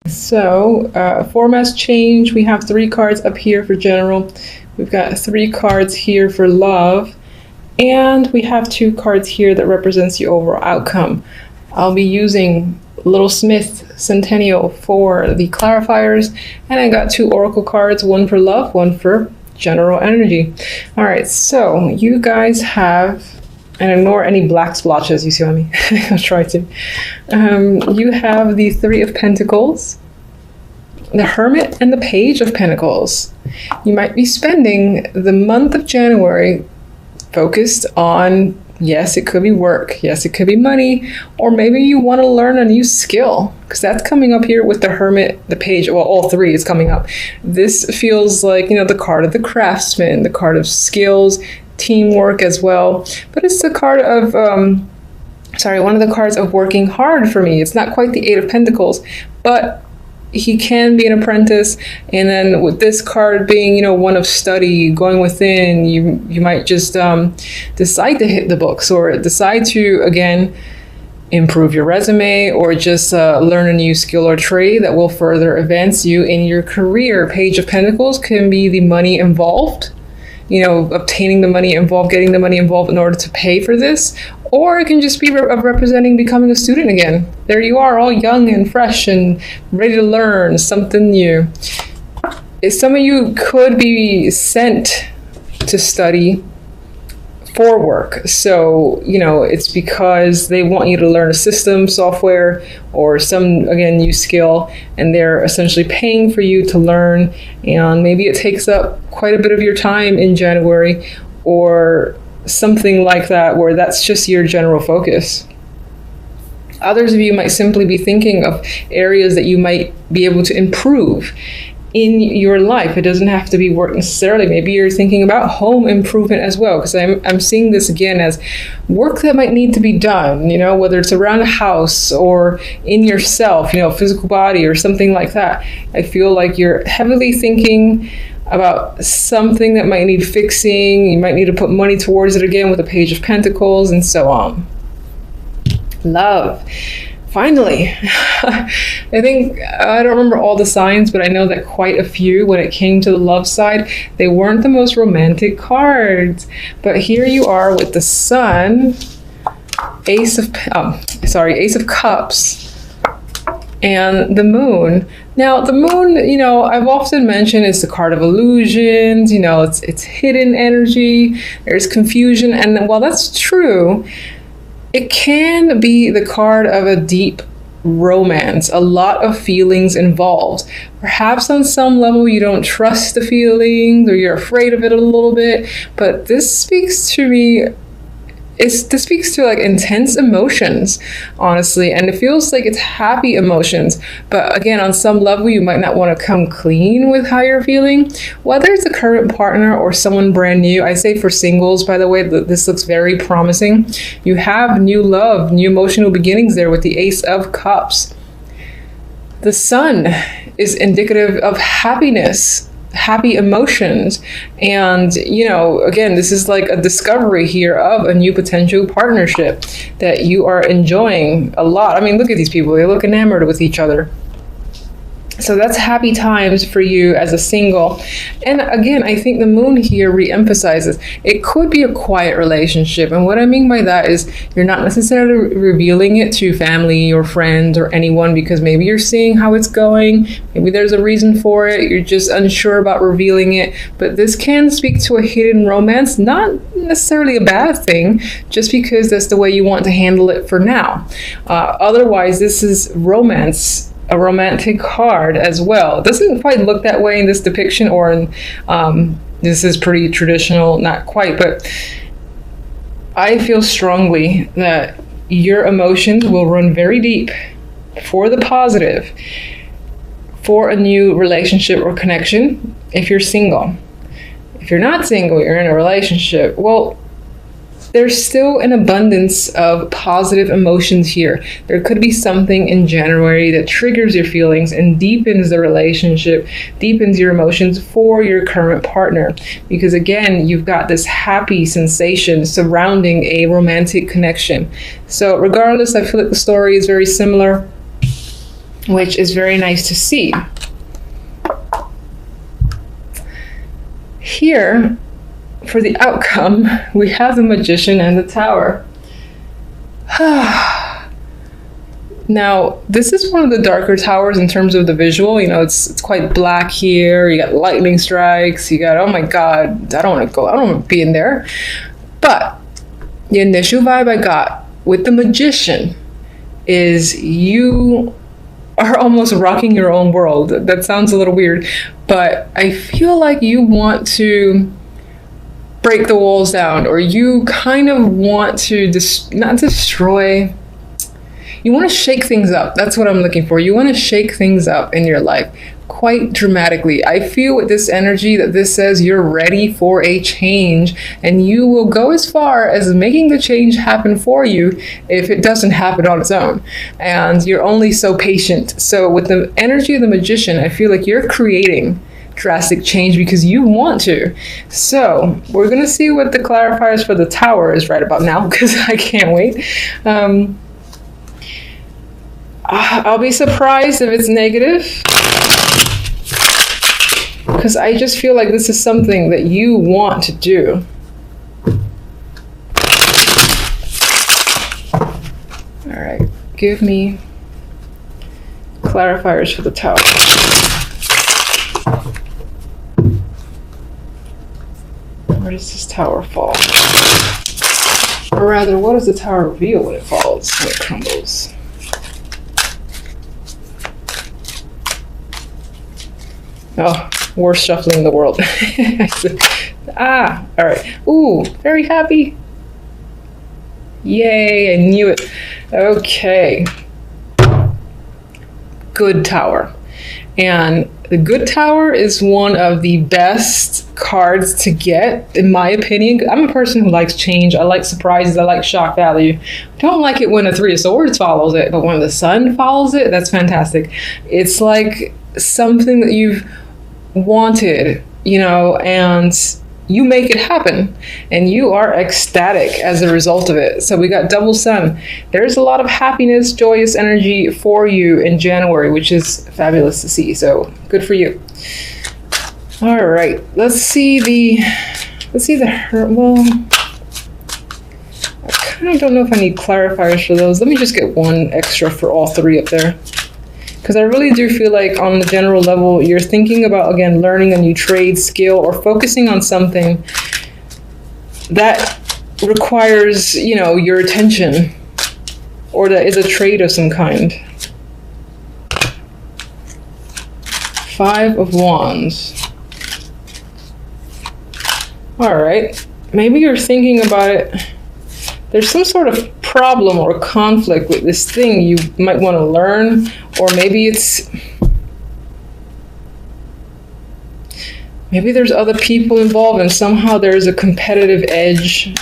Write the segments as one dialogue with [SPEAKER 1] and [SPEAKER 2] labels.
[SPEAKER 1] So, formats change. We have 3 cards up here for general. We've got 3 cards here for love. And we have 2 cards here that represents the overall outcome. I'll be using Little Smith Centennial for the clarifiers. And I got 2 oracle cards, one for love, one for general energy. All right, so you guys have, and ignore any black splotches, you see what I mean? I'll try to. You have the 3 of Pentacles, the Hermit, and the Page of Pentacles. You might be spending the month of January focused on, yes, it could be work, yes, it could be money, or maybe you want to learn a new skill, because that's coming up here with the Hermit, the Page, well, all 3 is coming up. This feels like, you know, the card of the craftsman, the card of skills, teamwork as well, but it's the card of one of the cards of working hard for me. It's not quite the 8 of Pentacles, but he can be an apprentice. And then with this card being, you know, one of study, going within, you might just decide to hit the books, or decide to, again, improve your resume, or just learn a new skill or trade that will further advance you in your career. Page of Pentacles can be the money involved, you know, obtaining the money involved, getting the money involved in order to pay for this, or it can just be representing becoming a student again. There you are, all young and fresh and ready to learn something new. Some of you could be sent to study for work. So, you know, it's because they want you to learn a system, software, or some, again, new skill, and they're essentially paying for you to learn. And maybe it takes up quite a bit of your time in January, or something like that, where that's just your general focus. Others of you might simply be thinking of areas that you might be able to improve in your life. It doesn't have to be work necessarily. Maybe you're thinking about home improvement as well, because I'm seeing this again as work that might need to be done, you know, whether it's around a house or in yourself, you know, physical body or something like that. I feel like you're heavily thinking about something that might need fixing. You might need to put money towards it again with the Page of Pentacles, and so on. Love. Finally, I think, I don't remember all the signs, but I know that quite a few, when it came to the love side, they weren't the most romantic cards. But here you are with the Sun, Ace of Cups, and the Moon. Now, the Moon, you know, I've often mentioned, is the card of illusions. You know, it's hidden energy. There's confusion, and while that's true, it can be the card of a deep romance, a lot of feelings involved. Perhaps on some level you don't trust the feelings, or you're afraid of it a little bit, but this speaks to me, this speaks to like intense emotions, honestly, and it feels like it's happy emotions. But again, on some level, you might not want to come clean with how you're feeling, whether it's a current partner or someone brand new. I say for singles, by the way, this looks very promising. You have new love, new emotional beginnings there with the Ace of Cups. The Sun is indicative of happiness, happy emotions, and, you know, again, this is like a discovery here of a new potential partnership that you are enjoying a lot. I mean, look at these people, they look enamored with each other. So that's happy times for you as a single. And again, I think the Moon here re-emphasizes it could be a quiet relationship. And what I mean by that is you're not necessarily revealing it to family or friends or anyone, because maybe you're seeing how it's going. Maybe there's a reason for it. You're just unsure about revealing it. But this can speak to a hidden romance, not necessarily a bad thing, just because that's the way you want to handle it for now. Otherwise, this is romance, a romantic card as well. It doesn't quite look that way in this depiction, or in this is pretty traditional, not quite, but I feel strongly that your emotions will run very deep for the positive, for a new relationship or connection if you're single. If you're not single, you're in a relationship, well, there's still an abundance of positive emotions here. There could be something in January that triggers your feelings and deepens the relationship, deepens your emotions for your current partner. Because again, you've got this happy sensation surrounding a romantic connection. So regardless, I feel like the story is very similar. which is very nice to see. Here, for the outcome, we have the Magician and the Tower. Now, this is one of the darker towers in terms of the visual. You know, it's quite black here. You got lightning strikes. You got, oh my God, I don't want to go. I don't want to be in there. But the initial vibe I got with the Magician is you are almost rocking your own world. That sounds a little weird, but I feel like you want to break the walls down, or you kind of want to not destroy. You want to shake things up. That's what I'm looking for. You want to shake things up in your life quite dramatically. I feel with this energy that this says you're ready for a change, and you will go as far as making the change happen for you if it doesn't happen on its own. And you're only so patient. So with the energy of the Magician, I feel like you're creating drastic change because you want to. So we're going to see what the clarifiers for the Tower is right about now, because I can't wait. I'll be surprised if it's negative, because I just feel like this is something that you want to do. All right, give me clarifiers for the Tower. Where does this Tower fall? Or rather, what does the Tower reveal when it falls, when it crumbles? Oh, worst shuffling in the world. All right. Ooh, very happy. Yay, I knew it. Okay. Good Tower. And the Good Tower is one of the best cards to get, in my opinion. I'm a person who likes change. I like surprises. I like shock value. I don't like it when the Three of Swords follows it, but when the Sun follows it, that's fantastic. It's like something that you've wanted, you know, and you make it happen, and you are ecstatic as a result of it. So we got double Sun. There's a lot of happiness, joyous energy for you in January, which is fabulous to see. So good for you. All right, let's see the well, I kind of don't know if I need clarifiers for those. Let me just get one extra for all three up there. Because I really do feel like on the general level, you're thinking about, again, learning a new trade, skill, or focusing on something that requires, you know, your attention, or that is a trade of some kind. Five of Wands. All right. Maybe you're thinking about it. There's some sort of problem or conflict with this thing you might want to learn, or maybe there's other people involved and somehow there's a competitive edge.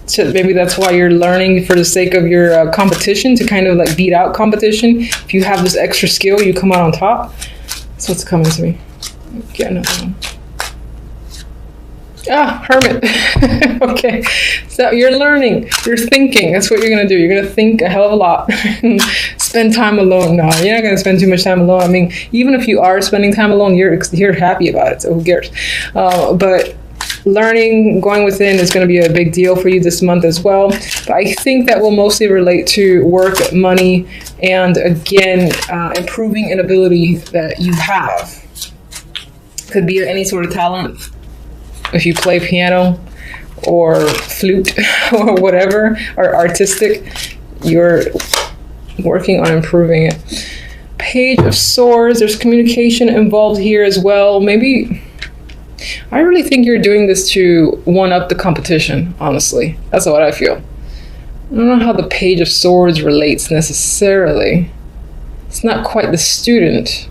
[SPEAKER 1] So maybe that's why you're learning for the sake of your competition, to kind of like beat out competition. If you have this extra skill, you come out on top. That's what's coming to me. Get another one. Ah, Hermit. Okay, so you're learning, you're thinking. That's what you're gonna do. You're gonna think a hell of a lot. Spend time alone. No, you're not gonna spend too much time alone. I mean, even if you are spending time alone, you're happy about it, so who cares? But learning, going within is going to be a big deal for you this month as well. But I think that will mostly relate to work, money, and again, improving an ability that you have. Could be any sort of talent. If you play piano or flute or whatever, or artistic, you're working on improving it. Page of Swords, there's communication involved here as well. Maybe, I really think you're doing this to one up the competition, honestly. That's what I feel. I don't know how the Page of Swords relates necessarily. It's not quite the student.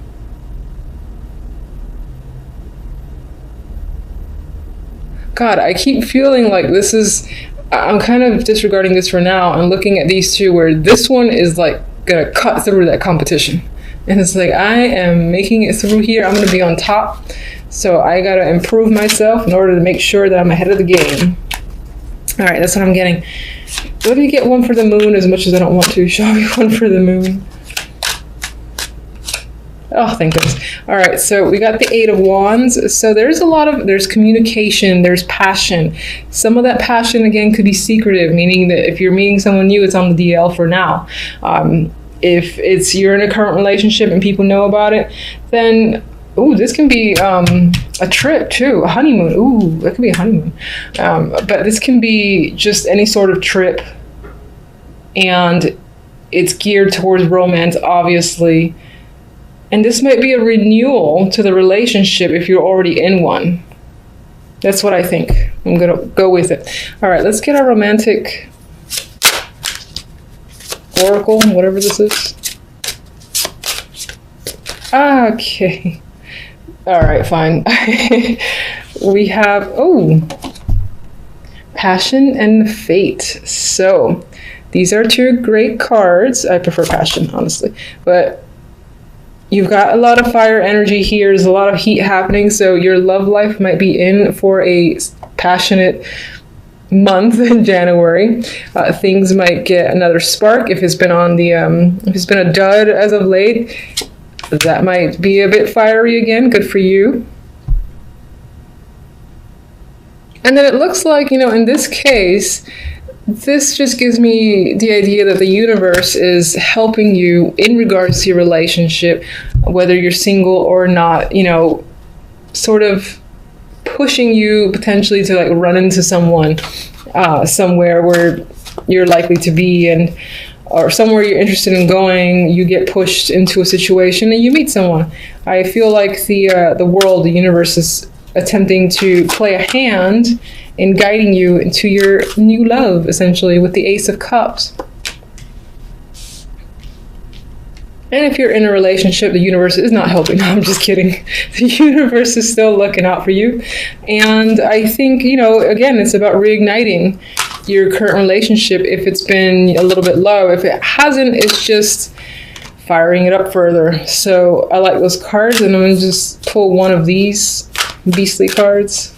[SPEAKER 1] God, I keep feeling like this is, I'm kind of disregarding this for now and looking at these two where this one is like gonna cut through that competition. And it's like, I am making it through here. I'm gonna be on top. So I gotta improve myself in order to make sure that I'm ahead of the game. All right, that's what I'm getting. Let me get one for the moon as much as I don't want to. Show me one for the moon. Oh, thank goodness. All right, so we got the Eight of Wands. So there's communication, there's passion. Some of that passion, again, could be secretive, meaning that if you're meeting someone new, it's on the DL for now. If you're in a current relationship and people know about it, then this can be a trip too, a honeymoon. Ooh, that could be a honeymoon. But this can be just any sort of trip, and it's geared towards romance, obviously. And this might be a renewal to the relationship if you're already in one. That's what I think. I'm going to go with it. All right, let's get our romantic oracle, whatever this is. Okay. All right, fine. We have, passion and fate. So these are two great cards. I prefer passion, honestly. But you've got a lot of fire energy here. There's a lot of heat happening. So your love life might be in for a passionate month in January. Things might get another spark if it's been if it's been a dud as of late. That might be a bit fiery again. Good for you. And then it looks like, in this case, this just gives me the idea that the universe is helping you in regards to your relationship, whether you're single or not, sort of pushing you potentially to like run into someone somewhere where you're likely to be, or somewhere you're interested in going. You get pushed into a situation and you meet someone. I feel like the world, the universe, is attempting to play a hand in guiding you into your new love, essentially, with the Ace of Cups. And if you're in a relationship, the universe is not helping. No, I'm just kidding. The universe is still looking out for you. And I think, again, it's about reigniting your current relationship if it's been a little bit low. If it hasn't, it's just firing it up further. So I like those cards, and I'm going to just pull one of these beastly cards.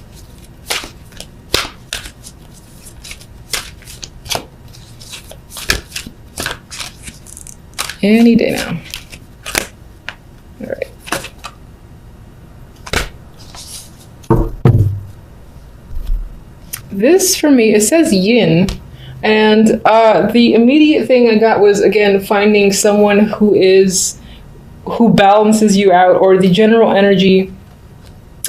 [SPEAKER 1] Any day now. All right. This for me, it says yin. And the immediate thing I got was, again, finding someone who balances you out, or the general energy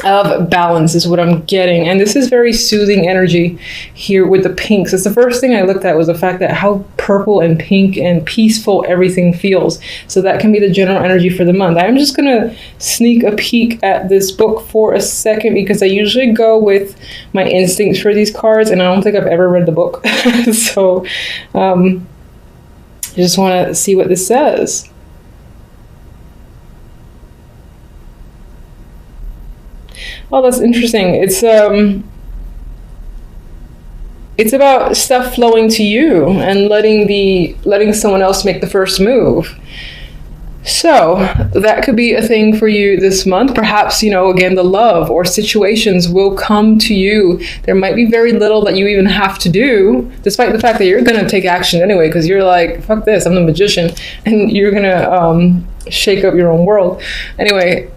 [SPEAKER 1] of balance is what I'm getting. And this is very soothing energy here with the pinks. It's the first thing I looked at, was the fact that how purple and pink and peaceful everything feels. So that can be the general energy for the month. I'm just gonna sneak a peek at this book for a second, because I usually go with my instincts for these cards, and I don't think I've ever read the book. So I just want to see what this says. Oh, that's interesting. It's about stuff flowing to you and letting someone else make the first move. So that could be a thing for you this month. Perhaps, again, the love or situations will come to you. There might be very little that you even have to do, despite the fact that you're going to take action anyway, because you're like, fuck this, I'm the magician, and you're going to shake up your own world. Anyway,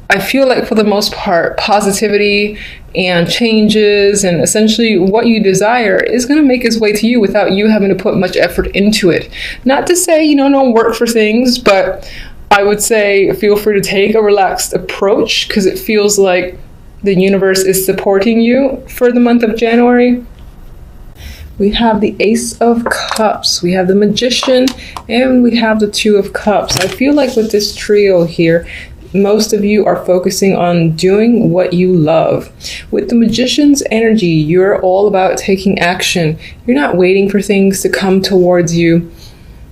[SPEAKER 1] I feel like for the most part, positivity and changes and essentially what you desire is going to make its way to you without you having to put much effort into it. Not to say, don't work for things, but I would say feel free to take a relaxed approach, because it feels like the universe is supporting you for the month of January. We have the Ace of Cups, we have the Magician, and we have the Two of Cups. I feel like with this trio here, most of you are focusing on doing what you love. With the Magician's energy, you're all about taking action. You're not waiting for things to come towards you.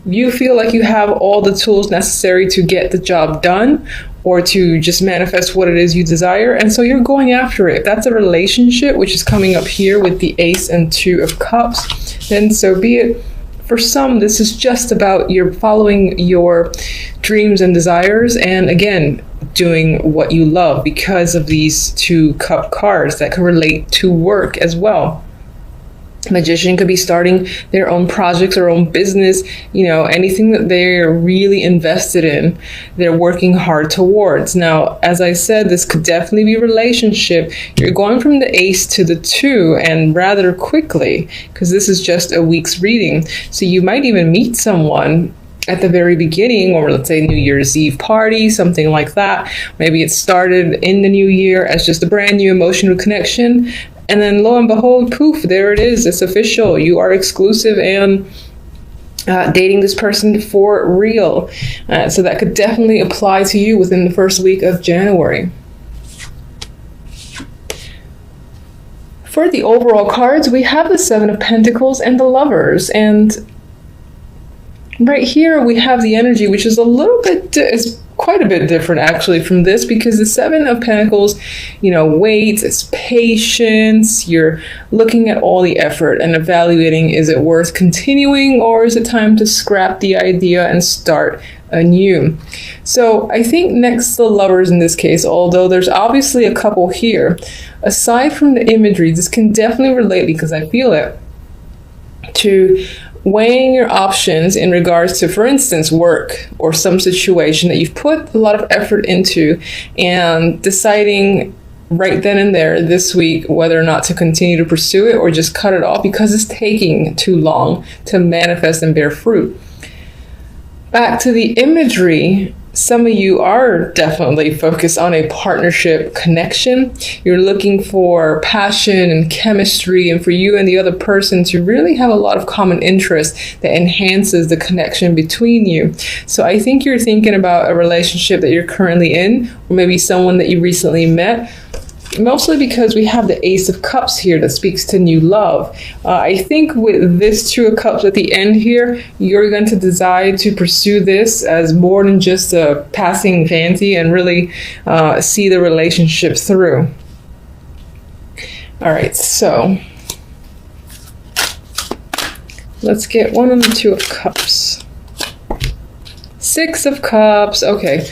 [SPEAKER 1] You feel like you have all the tools necessary to get the job done, or to just manifest what it is you desire, and so you're going after it. If that's a relationship, which is coming up here with the Ace and Two of Cups, then so be it. For some, this is just about you're following your dreams and desires, and again, doing what you love because of these two cup cards that can relate to work as well. Magician could be starting their own projects or own business, anything that they're really invested in, they're working hard towards. Now, as I said, this could definitely be a relationship. You're going from the Ace to the 2 and rather quickly, because this is just a week's reading. So you might even meet someone at the very beginning, or let's say New Year's Eve party, something like that. Maybe it started in the new year as just a brand new emotional connection. And then lo and behold, poof, there it is. It's official. You are exclusive and dating this person for real. So that could definitely apply to you within the first week of January. For the overall cards, we have the Seven of Pentacles and the Lovers. And right here, we have the energy, which is a little bit, is quite a bit different actually from this, because the Seven of Pentacles, waits, it's patience. You're looking at all the effort and evaluating, is it worth continuing, or is it time to scrap the idea and start anew? So I think next to the Lovers in this case, although there's obviously a couple here, aside from the imagery, this can definitely relate, because I feel it, to weighing your options in regards to, for instance, work or some situation that you've put a lot of effort into, and deciding right then and there this week whether or not to continue to pursue it or just cut it off because it's taking too long to manifest and bear fruit. Back to the imagery, some of you are definitely focused on a partnership connection. You're looking for passion and chemistry, and for you and the other person to really have a lot of common interest that enhances the connection between you. So I think you're thinking about a relationship that you're currently in, or maybe someone that you recently met. Mostly because we have the Ace of Cups here that speaks to new love. I think with this Two of Cups at the end here, you're going to decide to pursue this as more than just a passing fancy and really see the relationship through. All right, so let's get one on the Two of Cups. Six of Cups, okay.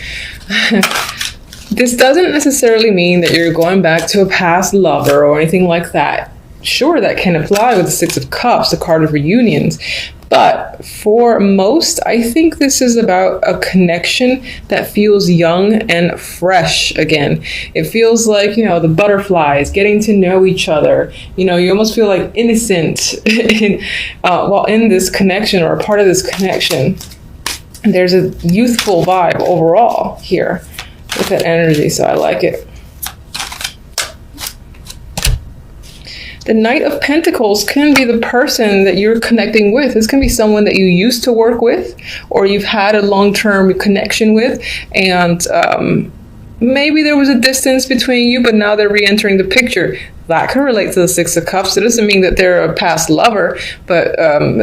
[SPEAKER 1] This doesn't necessarily mean that you're going back to a past lover or anything like that. Sure, that can apply with the Six of Cups, the card of reunions. But for most, I think this is about a connection that feels young and fresh again. It feels like, the butterflies, getting to know each other. You almost feel like innocent while in this connection or a part of this connection. There's a youthful vibe overall here with that energy, so I like it. The Knight of Pentacles can be the person that you're connecting with. This can be someone that you used to work with, or you've had a long-term connection with, and maybe there was a distance between you, but now they're re-entering the picture. That can relate to the Six of Cups. It doesn't mean that they're a past lover, but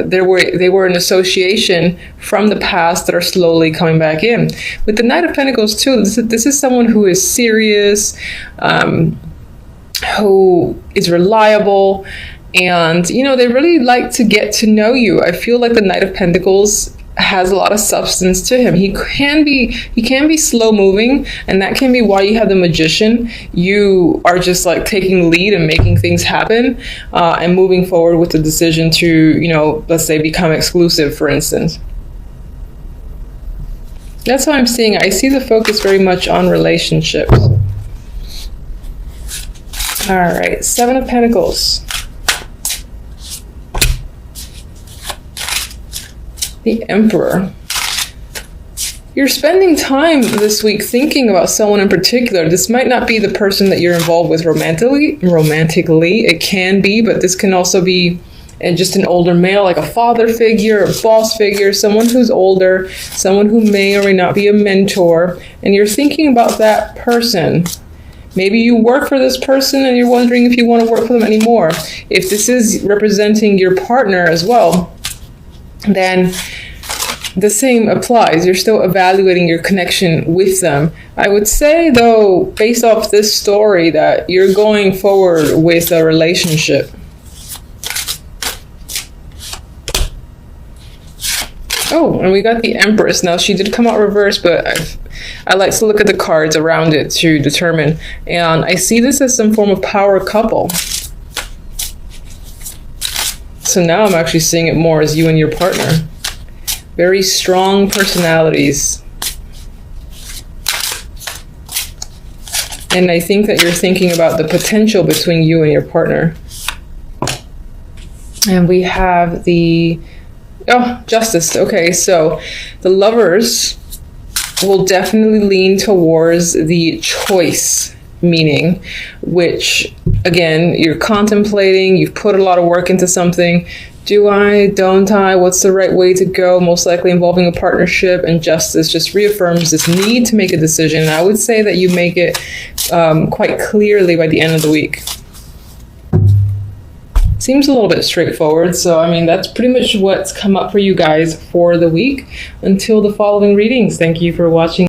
[SPEAKER 1] they were an association from the past that are slowly coming back in. With the Knight of Pentacles too, this is someone who is serious, who is reliable, and they really like to get to know you. I feel like the Knight of Pentacles has a lot of substance to him. He can be slow moving, and that can be why you have the Magician. You are just like taking the lead and making things happen, and moving forward with the decision to, let's say, become exclusive, for instance. That's how I'm seeing it. I see the focus very much on relationships. All right, Seven of Pentacles. The Emperor. You're spending time this week thinking about someone in particular. This might not be the person that you're involved with romantically. It can be, but this can also be just an older male, like a father figure, a boss figure, someone who's older, someone who may or may not be a mentor, and you're thinking about that person. Maybe you work for this person and you're wondering if you want to work for them anymore. If this is representing your partner as well, then the same applies. You're still evaluating your connection with them. I would say, though, based off this story, that you're going forward with a relationship. Oh, and we got the Empress. Now, she did come out reversed, but I like to look at the cards around it to determine. And I see this as some form of power couple. So now I'm actually seeing it more as you and your partner. Very strong personalities. And I think that you're thinking about the potential between you and your partner. And we have the, Justice. Okay, so the Lovers will definitely lean towards the choice meaning, which, again, you're contemplating, you've put a lot of work into something. Do I, don't I, what's the right way to go? Most likely involving a partnership, and Justice just reaffirms this need to make a decision. And I would say that you make it quite clearly by the end of the week. Seems a little bit straightforward. So, I mean, that's pretty much what's come up for you guys for the week. Until the following readings, thank you for watching.